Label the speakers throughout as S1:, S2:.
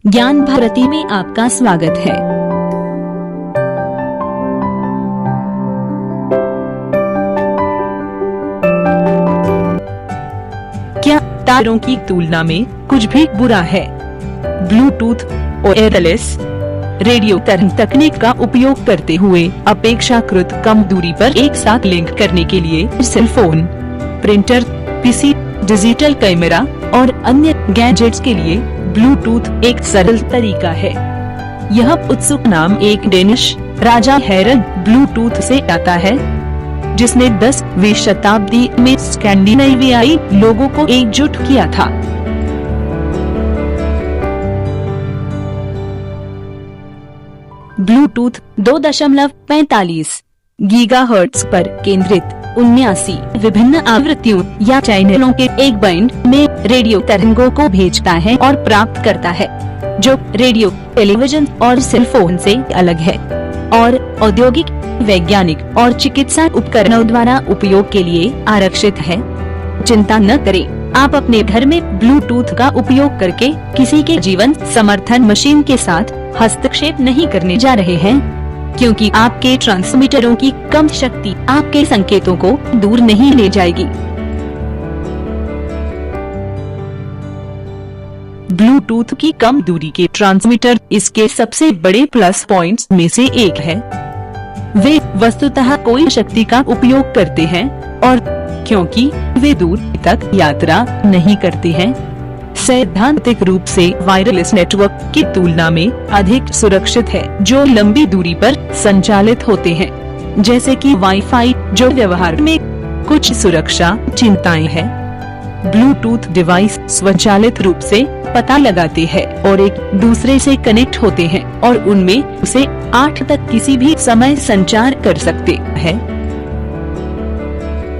S1: ज्ञान भारती में आपका स्वागत है। क्या तारों की तुलना में कुछ भी बुरा है? ब्लूटूथ और वायरलेस रेडियो तरंग तकनीक का उपयोग करते हुए अपेक्षाकृत कम दूरी पर एक साथ लिंक करने के लिए cell phone, printer, PC, digital camera और अन्य गैजेट्स के लिए ब्लूटूथ एक सरल तरीका है। यह उत्सुक नाम एक डेनिश राजा हेरल्ड ब्लूटूथ से आता है, जिसने 10वीं शताब्दी में स्कैंडिनेवियाई लोगों को एकजुट किया था। ब्लूटूथ 2.45 गीगाहर्ट्ज पर केंद्रित 79 विभिन्न आवृत्तियों या चैनलों के एक बैंड में रेडियो तरंगों को भेजता है और प्राप्त करता है, जो रेडियो, टेलीविजन और सेल फोन से अलग है और औद्योगिक, वैज्ञानिक और चिकित्सा उपकरणों द्वारा उपयोग के लिए आरक्षित है। चिंता न करें, आप अपने घर में ब्लूटूथ का उपयोग करके किसी के जीवन समर्थन मशीन के साथ हस्तक्षेप नहीं करने जा रहे हैं, क्योंकि आपके ट्रांसमीटरों की कम शक्ति आपके संकेतों को दूर नहीं ले जाएगी। ब्लूटूथ की कम दूरी के ट्रांसमीटर इसके सबसे बड़े प्लस पॉइंट्स में से एक है। वे वस्तुतः कोई शक्ति का उपयोग करते हैं और क्योंकि वे दूर तक यात्रा नहीं करते हैं, सैद्धांतिक रूप से वायरलेस नेटवर्क की तुलना में अधिक सुरक्षित है, जो लंबी दूरी पर संचालित होते हैं, जैसे कि वाईफाई, जो व्यवहार में कुछ सुरक्षा चिंताएं हैं। ब्लूटूथ डिवाइस स्वचालित रूप से पता लगाते हैं और एक दूसरे से कनेक्ट होते हैं और उनमें से 8 तक किसी भी समय संचार कर सकते हैं।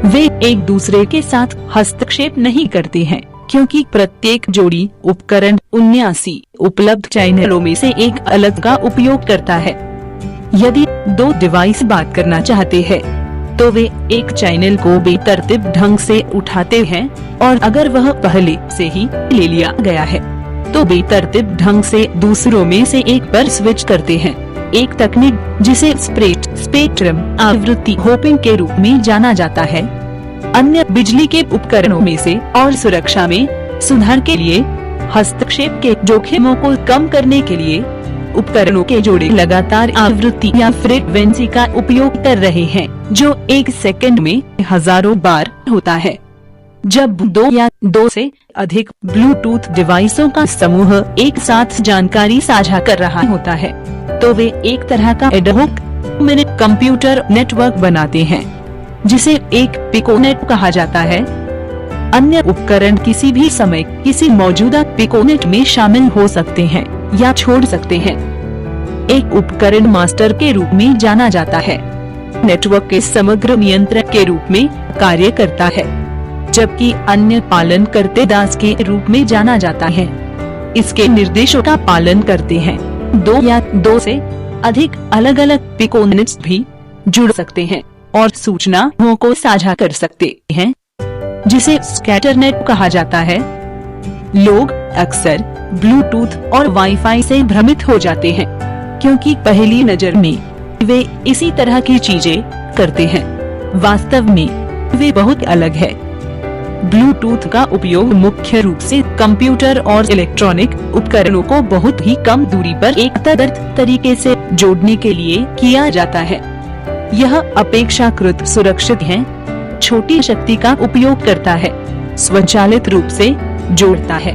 S1: वे एक दूसरे के साथ हस्तक्षेप नहीं करते हैं, क्योंकि प्रत्येक जोड़ी उपकरण 79 उपलब्ध चैनलों में से एक अलग का उपयोग करता है। यदि 2 डिवाइस बात करना चाहते हैं, तो वे एक चैनल को बेतरतीब ढंग से उठाते हैं और अगर वह पहले से ही ले लिया गया है, तो बेतरतीब ढंग से दूसरों में से एक पर स्विच करते हैं। एक तकनीक जिसे स्पेक्ट्रम आवृत्ति होपिंग के रूप में जाना जाता है। अन्य बिजली के उपकरणों में से और सुरक्षा में सुधार के लिए हस्तक्षेप के जोखिमों को कम करने के लिए उपकरणों के जोड़े लगातार आवृत्ति या फ्रीक्वेंसी का उपयोग कर रहे हैं, जो 1 सेकंड में हजारों बार होता है। जब 2 या 2 से अधिक ब्लूटूथ डिवाइसों का समूह एक साथ जानकारी साझा कर रहा होता है, तो वे एक तरह का एडहॉक मिनट कंप्यूटर नेटवर्क बनाते हैं, जिसे एक पिकोनेट कहा जाता है। अन्य उपकरण किसी भी समय किसी मौजूदा पिकोनेट में शामिल हो सकते हैं या छोड़ सकते हैं। एक उपकरण मास्टर के रूप में जाना जाता है, नेटवर्क के समग्र नियंत्रक के रूप में कार्य करता है, जबकि अन्य पालन करते दास के रूप में जाना जाता है। इसके निर्देशों का पालन करते हैं। 2 या 2 से अधिक अलग अलग पिकोनेट्स भी जुड़ सकते हैं और सूचनाओं को साझा कर सकते हैं, जिसे स्कैटरनेट कहा जाता है। लोग अक्सर ब्लूटूथ और वाईफाई से भ्रमित हो जाते हैं, क्योंकि पहली नजर में वे इसी तरह की चीजें करते हैं। वास्तव में वे बहुत अलग है। ब्लूटूथ का उपयोग मुख्य रूप से कंप्यूटर और इलेक्ट्रॉनिक उपकरणों को बहुत ही कम दूरी पर एक तरीके से जोड़ने के लिए किया जाता है। यह अपेक्षाकृत सुरक्षित है, छोटी शक्ति का उपयोग करता है, स्वचालित रूप से जोड़ता है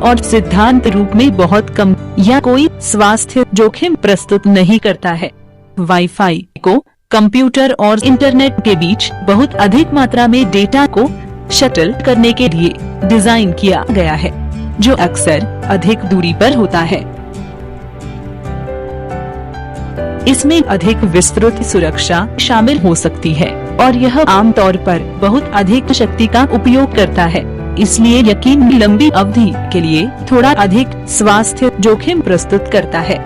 S1: और सिद्धांत रूप में बहुत कम या कोई स्वास्थ्य जोखिम प्रस्तुत नहीं करता है। वाईफाई को कंप्यूटर और इंटरनेट के बीच बहुत अधिक मात्रा में डेटा को शटल करने के लिए डिजाइन किया गया है, जो अक्सर अधिक दूरी पर होता है। इसमें अधिक विस्तृत सुरक्षा शामिल हो सकती है और यह आमतौर पर बहुत अधिक शक्ति का उपयोग करता है, इसलिए यकीन लंबी अवधि के लिए थोड़ा अधिक स्वास्थ्य जोखिम प्रस्तुत करता है।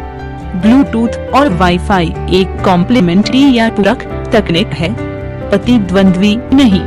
S1: ब्लूटूथ और वाईफाई एक कॉम्प्लीमेंट्री या पूरक तकनीक है, प्रतिद्वंद्वी नहीं।